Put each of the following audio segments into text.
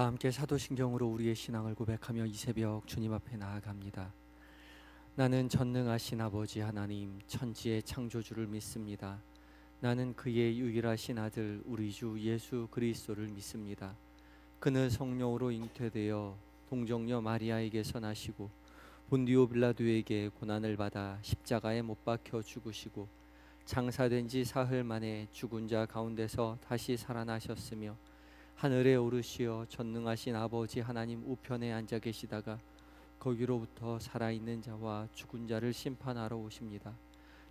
다 함께 사도신경으로 우리의 신앙을 고백하며 이 새벽 주님 앞에 나아갑니다. 나는 전능하신 아버지 하나님 천지의 창조주를 믿습니다. 나는 그의 유일하신 아들 우리 주 예수 그리스도를 믿습니다. 그는 성령으로 잉태되어 동정녀 마리아에게서 나시고 본디오 빌라도에게 고난을 받아 십자가에 못 박혀 죽으시고 장사된 지 사흘 만에 죽은 자 가운데서 다시 살아나셨으며 하늘에 오르시어 전능하신 아버지 하나님 우편에 앉아 계시다가 거기로부터 살아있는 자와 죽은 자를 심판하러 오십니다.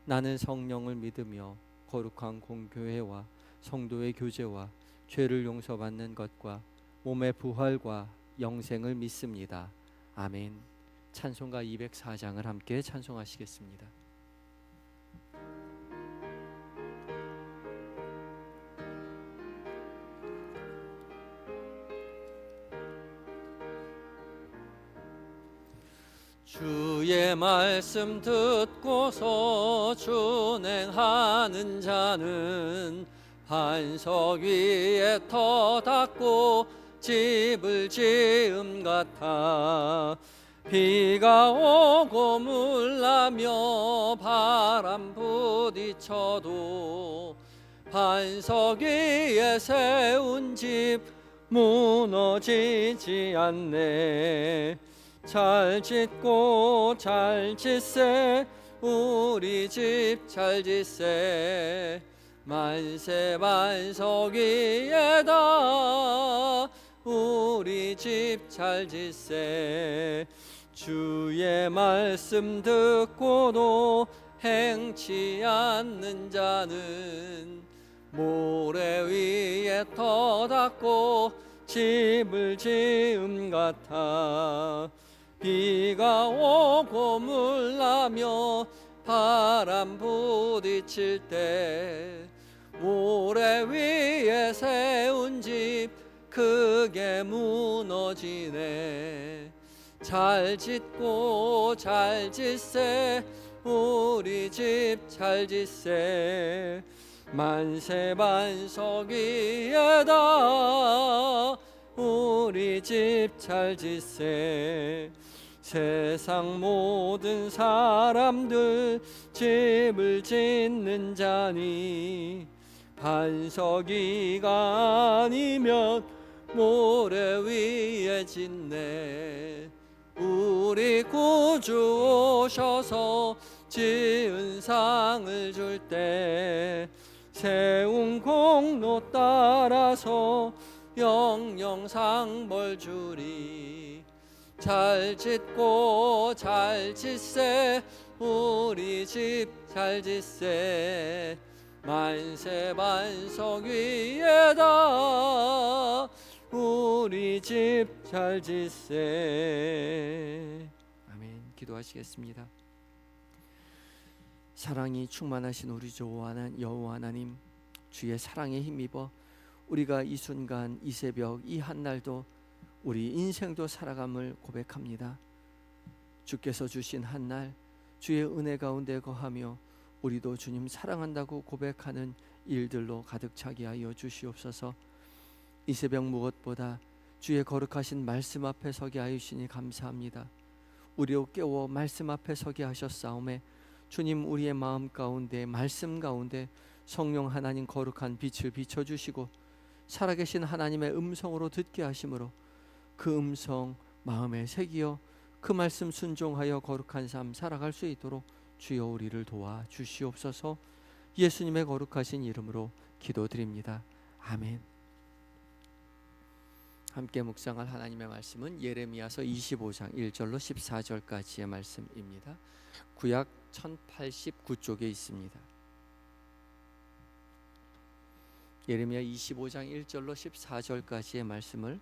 나는 성령을 믿으며 거룩한 공교회와 성도의 교제와 죄를 용서받는 것과 몸의 부활과 영생을 믿습니다. 아멘. 찬송가 204장을 함께 찬송하시겠습니다. 주의 말씀 듣고서 준행하는 자는 반석 위에 터 닦고 집을 지음 같아 비가 오고 물나며 바람 부딪혀도 반석 위에 세운 집 무너지지 않네. 잘 짓고 잘 짓세 우리 집 잘 짓세 만세 반석 위에다 우리 집 잘 짓세. 주의 말씀 듣고도 행치 않는 자는 모래 위에 터 닦고 집을 지음 같아 비가 오고 물나며 바람 부딪힐 때 모래 위에 세운 집 크게 무너지네. 잘 짓고 잘 짓세 우리 집 잘 짓세 만세 반석 위에다 우리 집 잘 짓세. 세상 모든 사람들 집을 짓는 자니 반석이가 아니면 모래 위에 짓네. 우리 구주 오셔서 지은 상을 줄 때 세운 공로 따라서 영영상 벌 주리. 잘 짓고 잘 짓세 우리 집 잘 짓세 만세 반석 위에다 우리 집 잘 짓세. 아멘. 기도하시겠습니다. 사랑이 충만하신 우리 주 여호와 하나님, 주의 사랑에 힘입어 우리가 이 순간 이 새벽 이 한날도 우리 인생도 살아감을 고백합니다. 주께서 주신 한날 주의 은혜 가운데 거하며 우리도 주님 사랑한다고 고백하는 일들로 가득 차게 하여 주시옵소서. 이 새벽 무엇보다 주의 거룩하신 말씀 앞에 서게 하시니 감사합니다. 우리を깨워 말씀 앞에 서게 하셨사오매 주님 우리의 마음 가운데 말씀 가운데 성령 하나님 거룩한 빛을 비춰주시고 살아계신 하나님의 음성으로 듣게 하심으로 그 음성 마음에 새기어 그 말씀 순종하여 거룩한 삶 살아갈 수 있도록 주여 우리를 도와 주시옵소서. 예수님의 거룩하신 이름으로 기도드립니다. 아멘. 함께 묵상할 하나님의 말씀은 예레미야서 25장 1절로 14절까지의 말씀입니다. 구약 1089쪽에 있습니다. 예레미야 25장 1절로 14절까지의 말씀을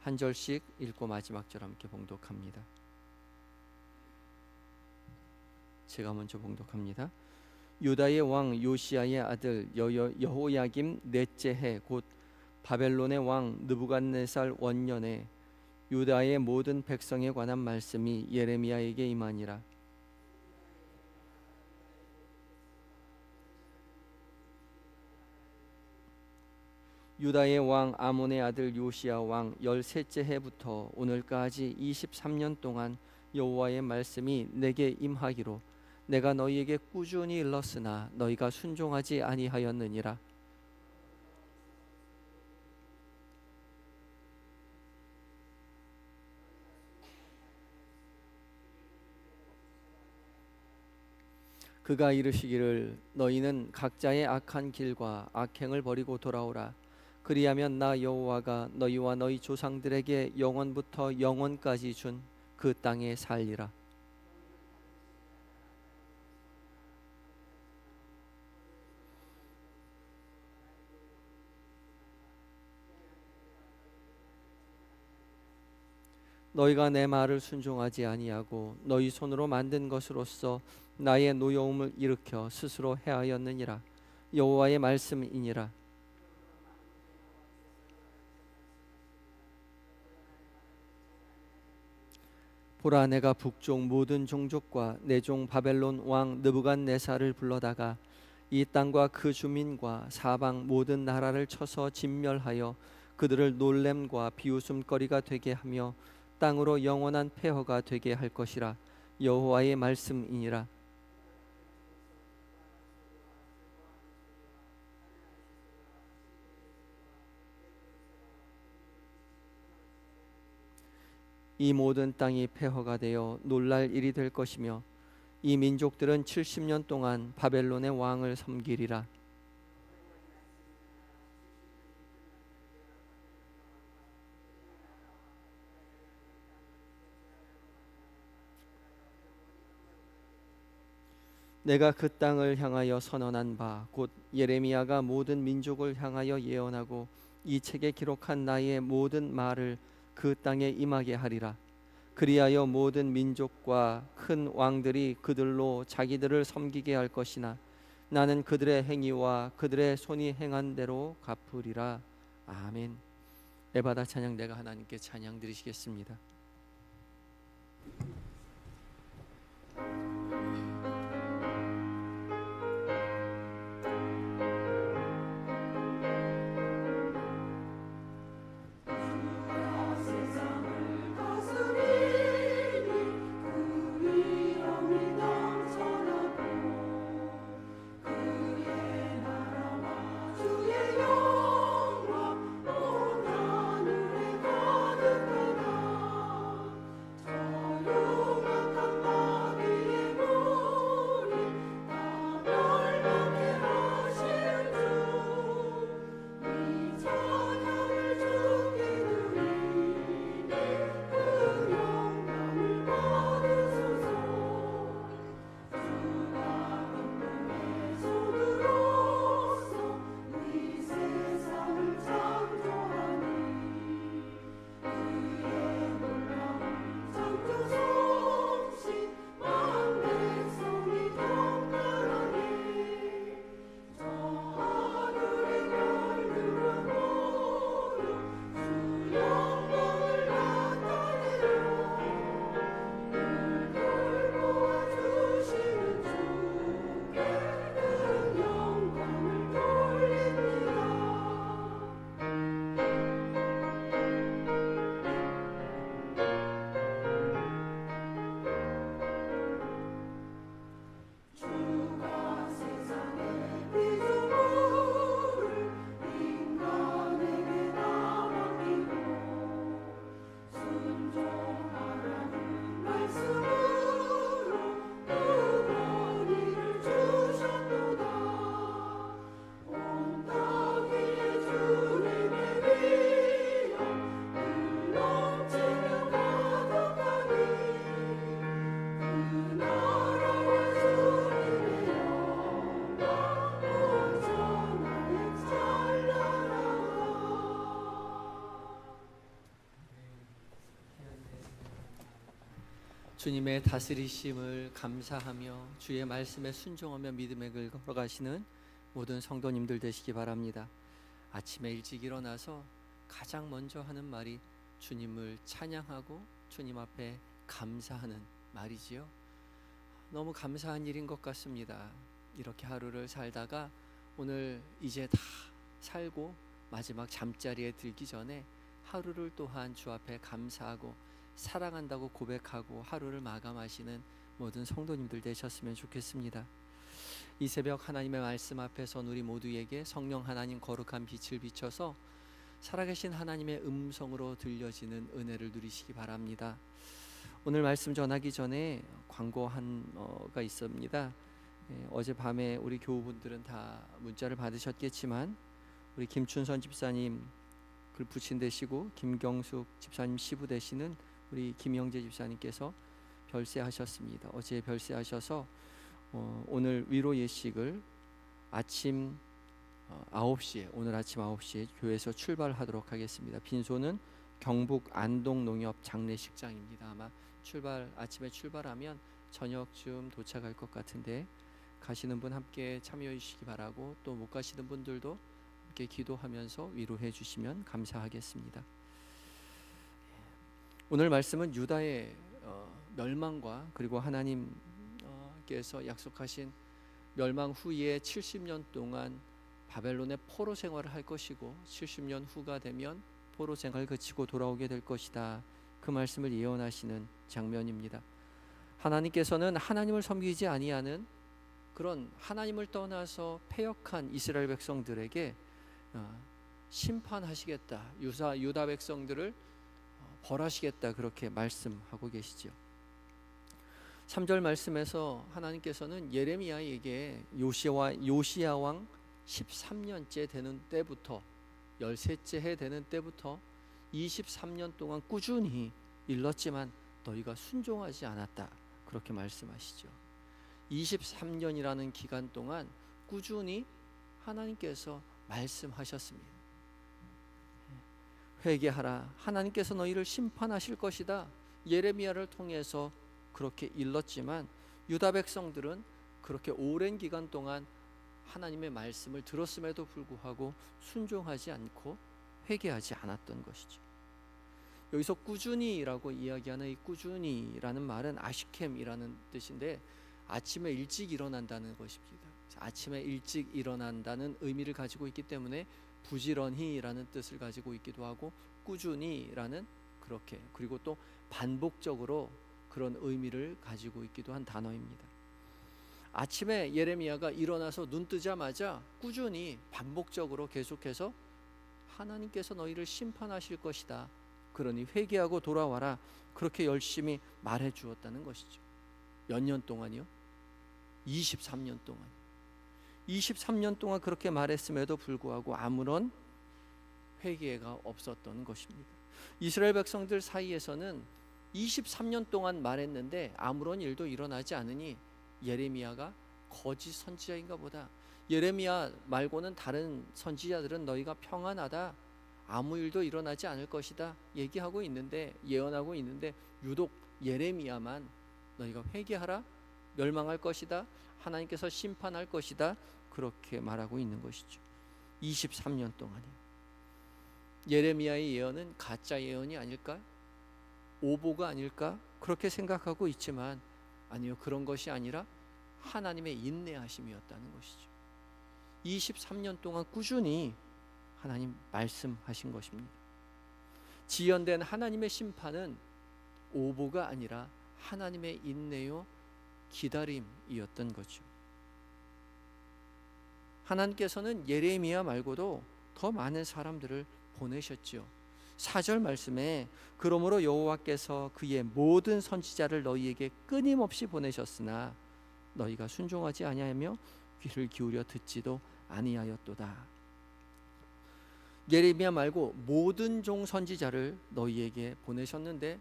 한 절씩 읽고 마지막 절 함께 봉독합니다. 제가 먼저 봉독합니다. 유다의 왕 요시야의 아들 여호야김 넷째 해 곧 바벨론의 왕 느부갓네살 원년에 유다의 모든 백성에 관한 말씀이 예레미야에게 임하니라. 유다의 왕 아몬의 아들 요시야 왕 13째 해부터 오늘까지 23년 동안 여호와의 말씀이 내게 임하기로 내가 너희에게 꾸준히 일렀으나 너희가 순종하지 아니하였느니라. 그가 이르시기를 너희는 각자의 악한 길과 악행을 버리고 돌아오라. 그리하면 나 여호와가 너희와 너희 조상들에게 영원부터 영원까지 준 그 땅에 살리라. 너희가 내 말을 순종하지 아니하고 너희 손으로 만든 것으로서 나의 노여움을 일으켜 스스로 해하였느니라. 여호와의 말씀이니라. 보라, 내가 북쪽 모든 종족과 내 종 바벨론 왕 느부갓네살을 불러다가 이 땅과 그 주민과 사방 모든 나라를 쳐서 진멸하여 그들을 놀램과 비웃음거리가 되게 하며 땅으로 영원한 폐허가 되게 할 것이라. 여호와의 말씀이니라. 이 모든 땅이 폐허가 되어 놀랄 일이 될 것이며 이 민족들은 70년 동안 바벨론의 왕을 섬기리라. 내가 그 땅을 향하여 선언한 바 곧 예레미야가 모든 민족을 향하여 예언하고 이 책에 기록한 나의 모든 말을 그 땅에 임하게 하리라. 그리하여 모든 민족과 큰 왕들이 그들로 자기들을 섬기게 할 것이나 나는 그들의 행위와 그들의 손이 행한 대로 갚으리라. 아멘. 에바다 찬양 내가 하나님께 찬양 드리시겠습니다. 주님의 다스리심을 감사하며 주의 말씀에 순종하며 믿음의 길 걸어가시는 모든 성도님들 되시기 바랍니다. 아침에 일찍 일어나서 가장 먼저 하는 말이 주님을 찬양하고 주님 앞에 감사하는 말이지요. 너무 감사한 일인 것 같습니다. 이렇게 하루를 살다가 오늘 이제 다 살고 마지막 잠자리에 들기 전에 하루를 또한 주 앞에 감사하고 사랑한다고 고백하고 하루를 마감하시는 모든 성도님들 되셨으면 좋겠습니다. 이 새벽 하나님의 말씀 앞에 선 우리 모두에게 성령 하나님 거룩한 빛을 비춰서 살아계신 하나님의 음성으로 들려지는 은혜를 누리시기 바랍니다. 오늘 말씀 전하기 전에 광고 하나가 있습니다. 어젯밤에 우리 교우분들은 다 문자를 받으셨겠지만 우리 김춘선 집사님 글 붙인 되시고 김경숙 집사님 시부 되시는 우리 김영재 집사님께서 별세하셨습니다. 어제 별세하셔서 오늘 위로 예식을 아침 9시에 오늘 아침 9시에 교회에서 출발하도록 하겠습니다. 빈소는 경북 안동 농협 장례식장입니다. 아마 아침에 출발하면 저녁쯤 도착할 것 같은데 가시는 분 함께 참여해 주시기 바라고 또 못 가시는 분들도 함께 기도하면서 위로해 주시면 감사하겠습니다. 오늘 말씀은 유다의 멸망과 그리고 하나님께서 약속하신 멸망 후에 70년 동안 바벨론의 포로 생활을 할 것이고 70년 후가 되면 포로 생활을 그치고 돌아오게 될 것이다. 그 말씀을 예언하시는 장면입니다. 하나님께서는 하나님을 섬기지 아니하는 그런 하나님을 떠나서 패역한 이스라엘 백성들에게 심판하시겠다. 유다 백성들을 벌하시겠다. 그렇게 말씀하고 계시죠. 3절 말씀에서 하나님께서는 예레미야에게 요시야 왕 13년째 되는 때부터 13째 해 되는 때부터 23년 동안 꾸준히 일렀지만 너희가 순종하지 않았다. 그렇게 말씀하시죠. 23년이라는 기간 동안 꾸준히 하나님께서 말씀하셨습니다. 회개하라. 하나님께서 너희를 심판하실 것이다. 예레미야를 통해서 그렇게 일렀지만 유다 백성들은 그렇게 오랜 기간 동안 하나님의 말씀을 들었음에도 불구하고 순종하지 않고 회개하지 않았던 것이죠. 여기서 꾸준히라고 이야기하는 이 꾸준히라는 말은 아시켐이라는 뜻인데 아침에 일찍 일어난다는 것입니다. 아침에 일찍 일어난다는 의미를 가지고 있기 때문에 부지런히라는 뜻을 가지고 있기도 하고 꾸준히라는 그렇게 그리고 또 반복적으로 그런 의미를 가지고 있기도 한 단어입니다. 아침에 예레미야가 일어나서 눈 뜨자마자 꾸준히 반복적으로 계속해서 하나님께서 너희를 심판하실 것이다. 그러니 회개하고 돌아와라. 그렇게 열심히 말해 주었다는 것이죠. 몇 년 동안이요? 23년 동안. 23년 동안 그렇게 말했음에도 불구하고 아무런 회개가 없었던 것입니다. 이스라엘 백성들 사이에서는 23년 동안 말했는데 아무런 일도 일어나지 않으니 예레미야가 거짓 선지자인가 보다. 예레미야 말고는 다른 선지자들은 너희가 평안하다. 아무 일도 일어나지 않을 것이다. 얘기하고 있는데 예언하고 있는데 유독 예레미야만 너희가 회개하라. 멸망할 것이다. 하나님께서 심판할 것이다. 그렇게 말하고 있는 것이죠. 23년 동안이요. 예레미야의 예언은 가짜 예언이 아닐까? 오보가 아닐까? 그렇게 생각하고 있지만 아니요. 그런 것이 아니라 하나님의 인내하심이었다는 것이죠. 23년 동안 꾸준히 하나님 말씀하신 것입니다. 지연된 하나님의 심판은 오보가 아니라 하나님의 인내요 기다림이었던 거죠. 하나님께서는 예레미야 말고도 더 많은 사람들을 보내셨죠. 4절 말씀에 그러므로 여호와께서 그의 모든 선지자를 너희에게 끊임없이 보내셨으나 너희가 순종하지 아니하며 귀를 기울여 듣지도 아니하였도다. 예레미야 말고 모든 종 선지자를 너희에게 보내셨는데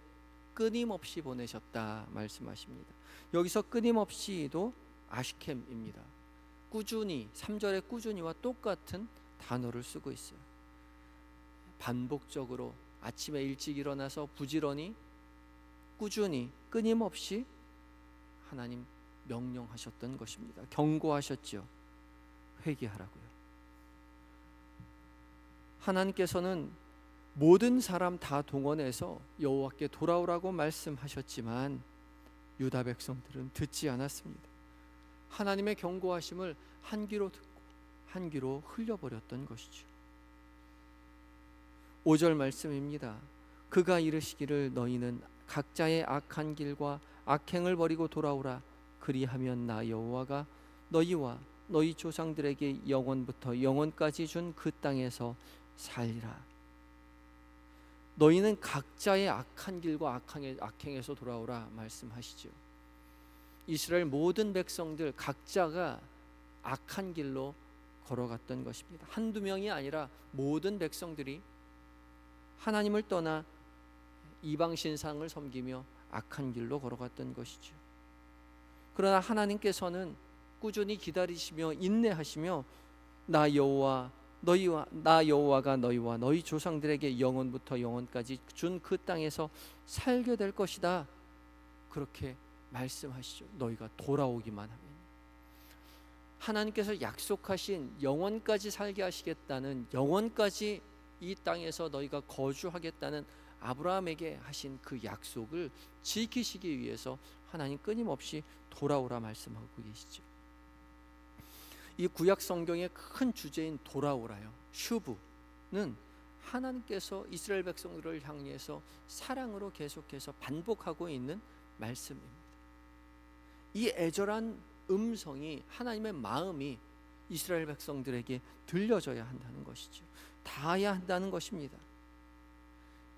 끊임없이 보내셨다 말씀하십니다. 여기서 끊임없이도 아시켐입니다. 꾸준히 3절의 꾸준히와 똑같은 단어를 쓰고 있어요. 반복적으로 아침에 일찍 일어나서 부지런히 꾸준히 끊임없이 하나님 명령하셨던 것입니다. 경고하셨죠. 회개하라고요. 하나님께서는 모든 사람 다 동원해서 여호와께 돌아오라고 말씀하셨지만 유다 백성들은 듣지 않았습니다. 하나님의 경고하심을 한 귀로 듣고 한 귀로 흘려버렸던 것이죠. 5절 말씀입니다. 그가 이르시기를 너희는 각자의 악한 길과 악행을 버리고 돌아오라. 그리하면 나 여호와가 너희와 너희 조상들에게 영원부터 영원까지 준 그 땅에서 살리라. 너희는 각자의 악한 길과 악행에서 돌아오라 말씀하시죠. 이스라엘 모든 백성들 각자가 악한 길로 걸어갔던 것입니다. 한두 명이 아니라 모든 백성들이 하나님을 떠나 이방 신상을 섬기며 악한 길로 걸어갔던 것이죠. 그러나 하나님께서는 꾸준히 기다리시며 인내하시며 나 여호와가 너희와 너희 조상들에게 영원부터 영원까지 준 그 땅에서 살게 될 것이다. 그렇게 말씀하시죠. 너희가 돌아오기만 하면. 하나님께서 약속하신 영원까지 살게 하시겠다는, 영원까지 이 땅에서 너희가 거주하겠다는 아브라함에게 하신 그 약속을 지키시기 위해서 하나님 끊임없이 돌아오라 말씀하고 계시죠. 이 구약 성경의 큰 주제인 돌아오라요, 슈브는 하나님께서 이스라엘 백성들을 향해서 사랑으로 계속해서 반복하고 있는 말씀입니다. 이 애절한 음성이, 하나님의 마음이 이스라엘 백성들에게 들려져야 한다는 것이죠. 닿아야 한다는 것입니다.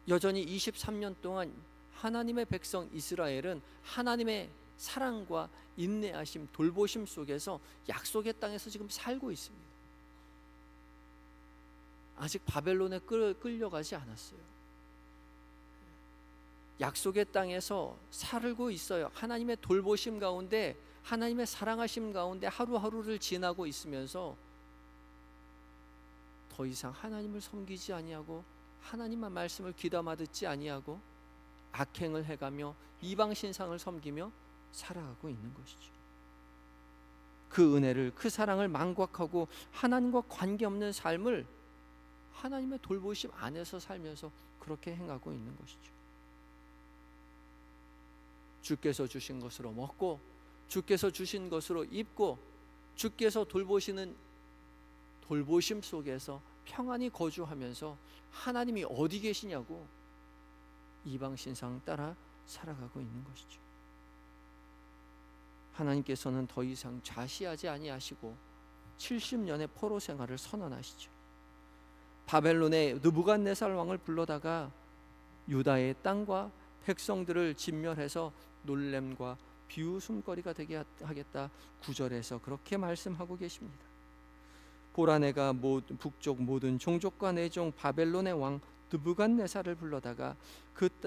여전히 23년 동안 하나님의 백성 이스라엘은 하나님의 사랑과 인내하심, 돌보심 속에서 약속의 땅에서 지금 살고 있습니다. 아직 바벨론에 끌려가지 않았어요. 약속의 땅에서 살고 있어요. 하나님의 돌보심 가운데, 하나님의 사랑하심 가운데 하루하루를 지나고 있으면서 더 이상 하나님을 섬기지 아니하고 하나님만 말씀을 귀담아 듣지 아니하고 악행을 해가며 이방 신상을 섬기며 살아가고 있는 것이죠. 그 은혜를, 그 사랑을 망각하고 하나님과 관계없는 삶을 하나님의 돌보심 안에서 살면서 그렇게 행하고 있는 것이죠. 주께서 주신 것으로 먹고, 주께서 주신 것으로 입고, 주께서 돌보시는 돌보심 속에서 평안히 거주하면서 하나님이 어디 계시냐고 이방 신상 따라 살아가고 있는 것이죠. 하나님께서는 더 이상 좌시하지 아니하시고 70년의 포로 생활을 선언하시죠. 바벨론의 느부갓네살 왕을 불러다가 유다의 땅과 백성들을 진멸해서 놀램과 비웃음거리가 되게 하겠다, 9절에서 그렇게 말씀하고 계십니다. 보라, 내가 북쪽 모든 종족과 내종 바벨론의 왕 느부갓네살을 불러다가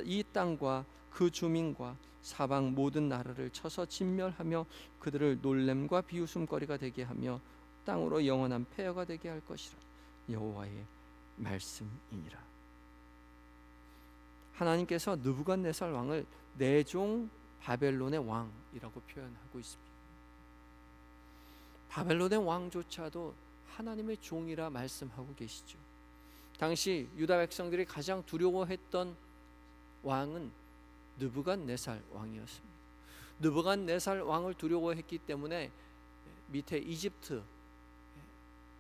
이 땅과 그 주민과 사방 모든 나라를 쳐서 진멸하며 그들을 놀램과 비웃음거리가 되게 하며 땅으로 영원한 폐허가 되게 할 것이라. 여호와의 말씀이니라. 하나님께서 느부갓네살 왕을 내종 바벨론의 왕이라고 표현하고 있습니다. 바벨론의 왕조차도 하나님의 종이라 말씀하고 계시죠. 당시 유다 백성들이 가장 두려워했던 왕은 느부갓네살 왕이었습니다. 느부갓네살 왕을 두려워했기 때문에 밑에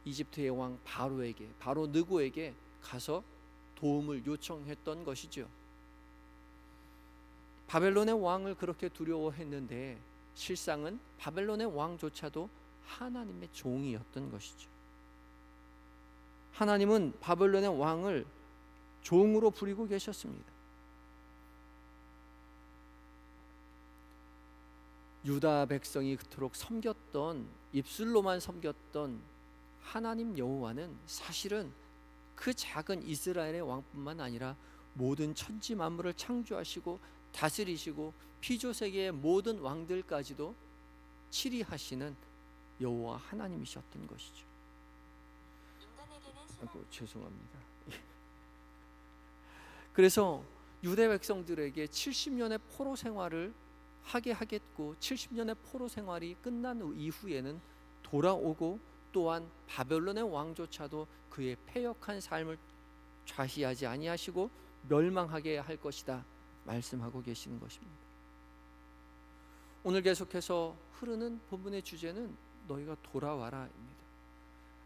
이집트의 왕 바로 느고에게 가서 도움을 요청했던 것이죠. 바벨론의 왕을 그렇게 두려워했는데 실상은 바벨론의 왕조차도 하나님의 종이었던 것이죠. 하나님은 바벨론의 왕을 종으로 부리고 계셨습니다. 유다 백성이 그토록 섬겼던, 입술로만 섬겼던 하나님 여호와는 사실은 그 작은 이스라엘의 왕뿐만 아니라 모든 천지 만물을 창조하시고 다스리시고 피조세계의 모든 왕들까지도 치리하시는 여호와 하나님이셨던 것이죠. 죄송합니다. 그래서 유대 백성들에게 70년의 포로 생활을 하게 하겠고, 70년의 포로 생활이 끝난 이후에는 돌아오고, 또한 바벨론의 왕조차도 그의 패역한 삶을 좌시하지 아니하시고 멸망하게 할 것이다 말씀하고 계시는 것입니다. 오늘 계속해서 흐르는 본문의 주제는 너희가 돌아와라입니다.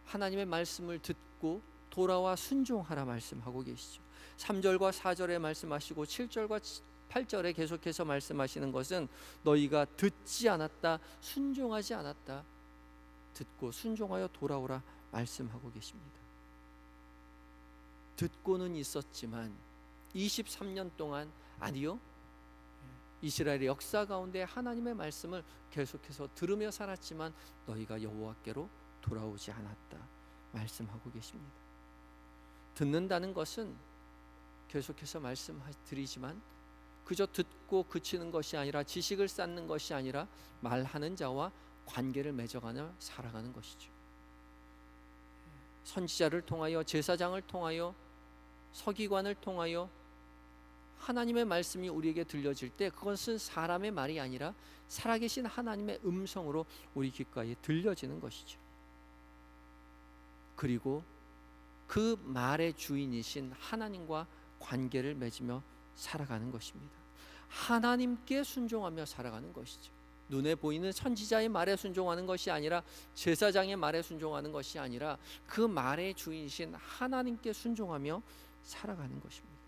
하나님의 말씀을 듣고 돌아와 순종하라 말씀하고 계시죠. 3절과 4절에 말씀하시고 7절과 8절에 계속해서 말씀하시는 것은 너희가 듣지 않았다, 순종하지 않았다, 듣고 순종하여 돌아오라 말씀하고 계십니다. 듣고는 있었지만 23년 동안 아니요, 이스라엘의 역사 가운데 하나님의 말씀을 계속해서 들으며 살았지만 너희가 여호와께로 돌아오지 않았다 말씀하고 계십니다. 듣는다는 것은 계속해서 말씀드리지만 그저 듣고 그치는 것이 아니라 지식을 쌓는 것이 아니라 말하는 자와 관계를 맺어가며 살아가는 것이죠. 선지자를 통하여, 제사장을 통하여, 서기관을 통하여 하나님의 말씀이 우리에게 들려질 때 그것은 사람의 말이 아니라 살아계신 하나님의 음성으로 우리 귓가에 들려지는 것이죠. 그리고 그 말의 주인이신 하나님과 관계를 맺으며 살아가는 것입니다. 하나님께 순종하며 살아가는 것이죠. 눈에 보이는 선지자의 말에 순종하는 것이 아니라, 제사장의 말에 순종하는 것이 아니라 그 말의 주인이신 하나님께 순종하며 살아가는 것입니다.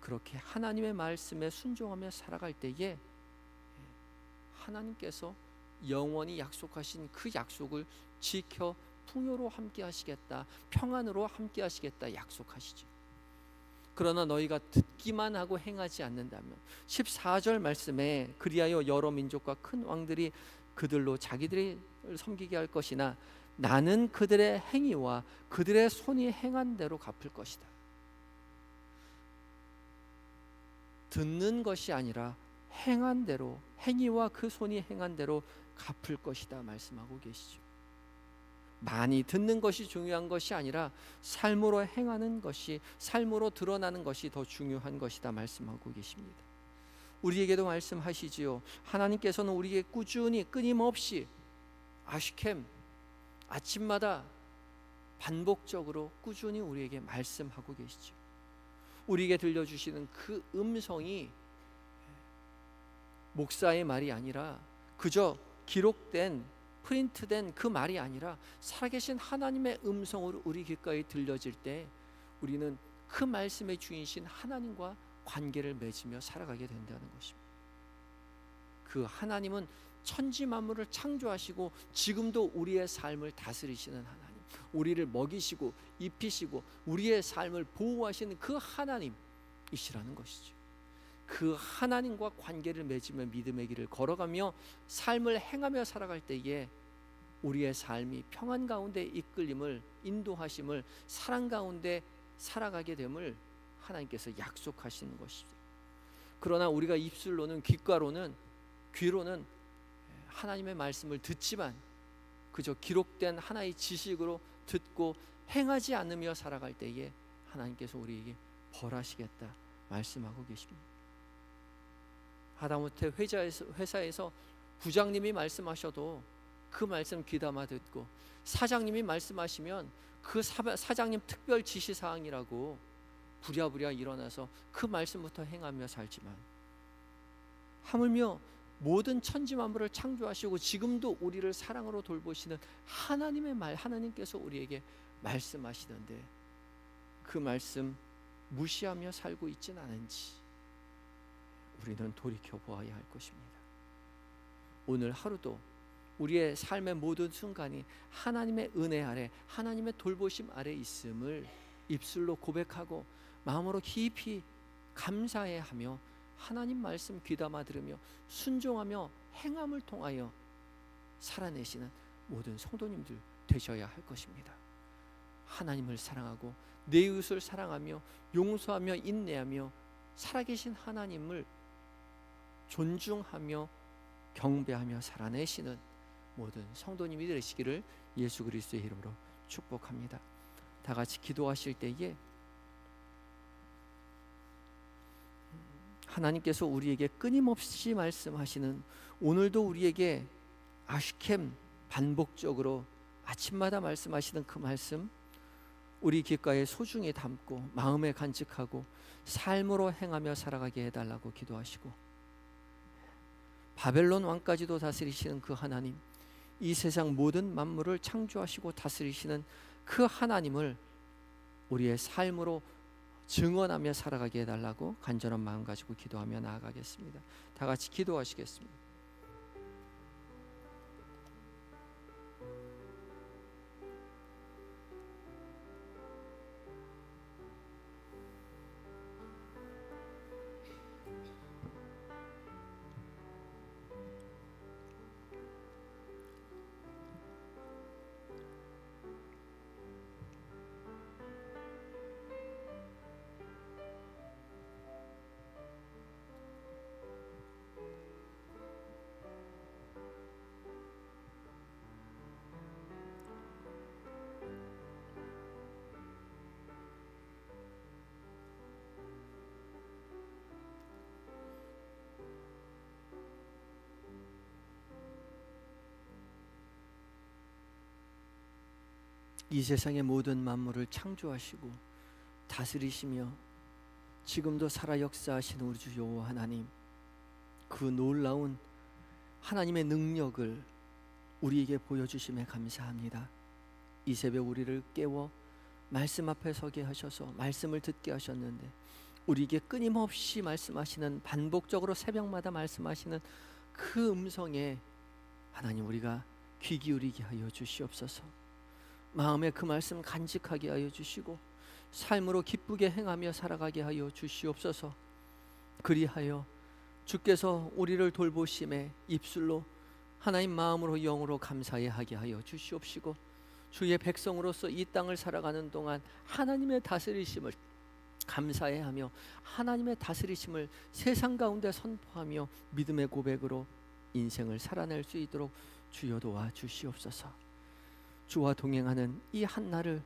그렇게 하나님의 말씀에 순종하며 살아갈 때에 하나님께서 영원히 약속하신 그 약속을 지켜 풍요로 함께 하시겠다, 평안으로 함께 하시겠다 약속하시죠. 그러나 너희가 듣기만 하고 행하지 않는다면, 14절 말씀에 그리하여 여러 민족과 큰 왕들이 그들로 자기들을 섬기게 할 것이나 나는 그들의 행위와 그들의 손이 행한 대로 갚을 것이다. 듣는 것이 아니라 행한 대로, 행위와 그 손이 행한 대로 갚을 것이다 말씀하고 계시죠. 많이 듣는 것이 중요한 것이 아니라 삶으로 행하는 것이, 삶으로 드러나는 것이 더 중요한 것이다 말씀하고 계십니다. 우리에게도 말씀하시지요. 하나님께서는 우리에게 꾸준히 끊임없이 아시캠 아침마다 반복적으로 꾸준히 우리에게 말씀하고 계시죠. 우리에게 들려주시는 그 음성이 목사의 말이 아니라, 그저 기록된 프린트된 그 말이 아니라 살아계신 하나님의 음성으로 우리 귓가에 들려질 때 우리는 그 말씀의 주인이신 하나님과 관계를 맺으며 살아가게 된다는 것입니다. 그 하나님은 천지 만물을 창조하시고 지금도 우리의 삶을 다스리시는 하나님, 우리를 먹이시고 입히시고 우리의 삶을 보호하시는 그 하나님이시라는 것이죠. 그 하나님과 관계를 맺으며 믿음의 길을 걸어가며 삶을 행하며 살아갈 때에 우리의 삶이 평안 가운데 이끌림을, 인도하심을, 사랑 가운데 살아가게 됨을 하나님께서 약속하시는 것이죠. 그러나 우리가 입술로는, 귓가로는, 귀로는 하나님의 말씀을 듣지만 그저 기록된 하나의 지식으로 듣고 행하지 않으며 살아갈 때에 하나님께서 우리에게 벌하시겠다 말씀하고 계십니다. 하다못해 회사에서 부장님이 말씀하셔도 그 말씀 귀담아 듣고, 사장님이 말씀하시면 그 사장님 특별 지시사항이라고 부랴부랴 일어나서 그 말씀부터 행하며 살지만, 하물며 모든 천지 만물을 창조하시고 지금도 우리를 사랑으로 돌보시는 하나님의 말, 하나님께서 우리에게 말씀하시던데 그 말씀 무시하며 살고 있진 않은지 우리는 돌이켜 보아야 할 것입니다. 오늘 하루도 우리의 삶의 모든 순간이 하나님의 은혜 아래, 하나님의 돌보심 아래 있음을 입술로 고백하고 마음으로 깊이 감사해하며 하나님 말씀 귀담아 들으며 순종하며 행함을 통하여 살아내시는 모든 성도님들 되셔야 할 것입니다. 하나님을 사랑하고 내 이웃을 사랑하며 용서하며 인내하며 살아계신 하나님을 존중하며 경배하며 살아내시는 모든 성도님이 되시기를 예수 그리스도의 이름으로 축복합니다. 다 같이 기도하실 때에 하나님께서 우리에게 끊임없이 말씀하시는, 오늘도 우리에게 아시캠 반복적으로 아침마다 말씀하시는 그 말씀, 우리 귓가에 소중히 담고 마음에 간직하고 삶으로 행하며 살아가게 해달라고 기도하시고, 바벨론 왕까지도 다스리시는 그 하나님, 이 세상 모든 만물을 창조하시고 다스리시는 그 하나님을 우리의 삶으로 증언하며 살아가게 해달라고 간절한 마음 가지고 기도하며 나아가겠습니다. 다 같이 기도하시겠습니다. 이 세상의 모든 만물을 창조하시고 다스리시며 지금도 살아 역사하시는 우리 주 여호와 하나님, 그 놀라운 하나님의 능력을 우리에게 보여주심에 감사합니다. 이 새벽 우리를 깨워 말씀 앞에 서게 하셔서 말씀을 듣게 하셨는데, 우리에게 끊임없이 말씀하시는, 반복적으로 새벽마다 말씀하시는 그 음성에 하나님 우리가 귀 기울이게 하여 주시옵소서. 마음에 그 말씀 간직하게 하여 주시고 삶으로 기쁘게 행하며 살아가게 하여 주시옵소서. 그리하여 주께서 우리를 돌보심에 입술로 하나님 마음으로 영으로 감사해 하게 하여 주시옵시고, 주의 백성으로서 이 땅을 살아가는 동안 하나님의 다스리심을 감사해 하며 하나님의 다스리심을 세상 가운데 선포하며 믿음의 고백으로 인생을 살아낼 수 있도록 주여 도와 주시옵소서. 주와 동행하는 이 한날을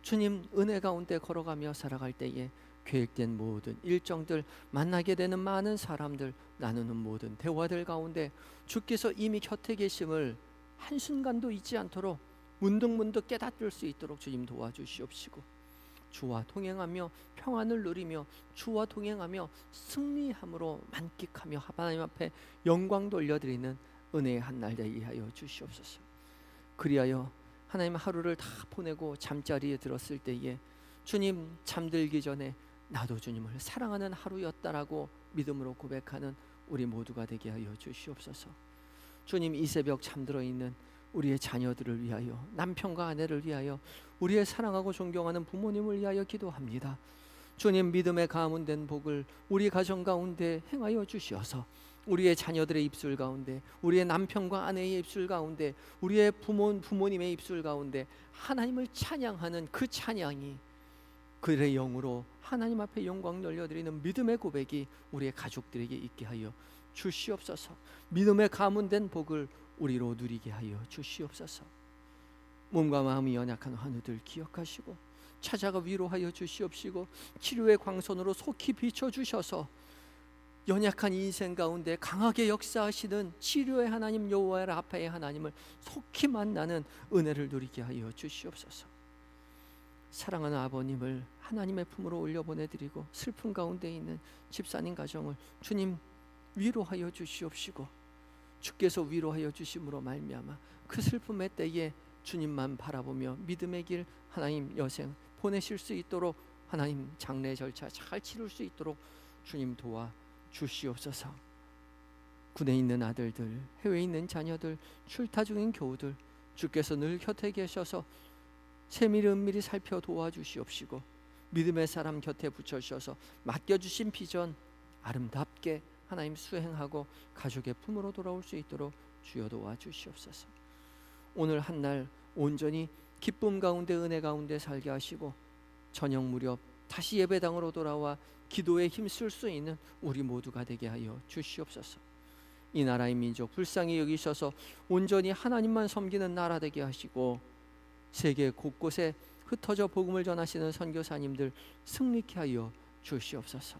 주님 은혜 가운데 걸어가며 살아갈 때에 계획된 모든 일정들, 만나게 되는 많은 사람들, 나누는 모든 대화들 가운데 주께서 이미 곁에 계심을 한순간도 잊지 않도록 문득문득 깨닫을 수 있도록 주님 도와주시옵시고, 주와 동행하며 평안을 누리며 주와 동행하며 승리함으로 만끽하며 하나님 앞에 영광 돌려드리는 은혜의 한날 되게 하여 주시옵소서. 그리하여 하나님 하루를 다 보내고 잠자리에 들었을 때에 주님 잠들기 전에 나도 주님을 사랑하는 하루였다라고 믿음으로 고백하는 우리 모두가 되게 하여 주시옵소서. 주님, 이 새벽 잠들어 있는 우리의 자녀들을 위하여, 남편과 아내를 위하여, 우리의 사랑하고 존경하는 부모님을 위하여 기도합니다. 주님, 믿음의 가문된 복을 우리 가정 가운데 행하여 주시어서 우리의 자녀들의 입술 가운데, 우리의 남편과 아내의 입술 가운데, 우리의 부모님의 입술 가운데 하나님을 찬양하는 그 찬양이 그들의 영으로 하나님 앞에 영광 돌려드리는 믿음의 고백이 우리의 가족들에게 있게 하여 주시옵소서. 믿음의 가문된 복을 우리로 누리게 하여 주시옵소서. 몸과 마음이 연약한 환우들 기억하시고 찾아가 위로하여 주시옵시고, 치료의 광선으로 속히 비춰주셔서 연약한 인생 가운데 강하게 역사하시는 치료의 하나님 여호와 라파의 하나님을 속히 만나는 은혜를 누리게 하여 주시옵소서. 사랑하는 아버님을 하나님의 품으로 올려보내드리고 슬픔 가운데 있는 집사님 가정을 주님 위로하여 주시옵시고, 주께서 위로하여 주심으로 말미암아 그 슬픔의 때에 주님만 바라보며 믿음의 길 하나님 여생 보내실 수 있도록, 하나님 장례 절차 잘 치룰 수 있도록 주님 도와 주시옵소서. 군에 있는 아들들, 해외에 있는 자녀들, 출타 중인 교우들, 주께서 늘 곁에 계셔서 세밀히 은밀히 살펴 도와주시옵시고, 믿음의 사람 곁에 붙여주셔서 맡겨주신 비전 아름답게 하나님 수행하고 가족의 품으로 돌아올 수 있도록 주여 도와주시옵소서. 오늘 한날 온전히 기쁨 가운데 은혜 가운데 살게 하시고, 저녁 무렵 다시 예배당으로 돌아와 기도에 힘쓸 수 있는 우리 모두가 되게 하여 주시옵소서. 이 나라의 민족 불쌍히 여기셔서 온전히 하나님만 섬기는 나라 되게 하시고, 세계 곳곳에 흩어져 복음을 전하시는 선교사님들 승리케 하여 주시옵소서.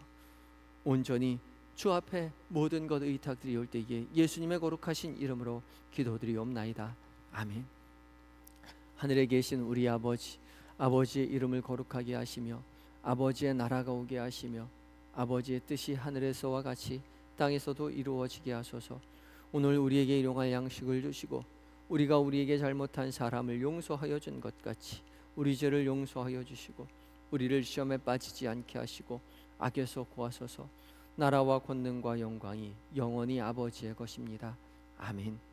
온전히 주 앞에 모든 것 의탁드리올 때에 예수님의 거룩하신 이름으로 기도드리옵나이다. 아멘. 하늘에 계신 우리 아버지, 아버지의 이름을 거룩하게 하시며 아버지의 나라가 오게 하시며 아버지의 뜻이 하늘에서와 같이 땅에서도 이루어지게 하소서. 오늘 우리에게 일용할 양식을 주시고 우리가 우리에게 잘못한 사람을 용서하여 준 것 같이 우리 죄를 용서하여 주시고 우리를 시험에 빠지지 않게 하시고 악에서 구하소서. 나라와 권능과 영광이 영원히 아버지의 것입니다. 아멘.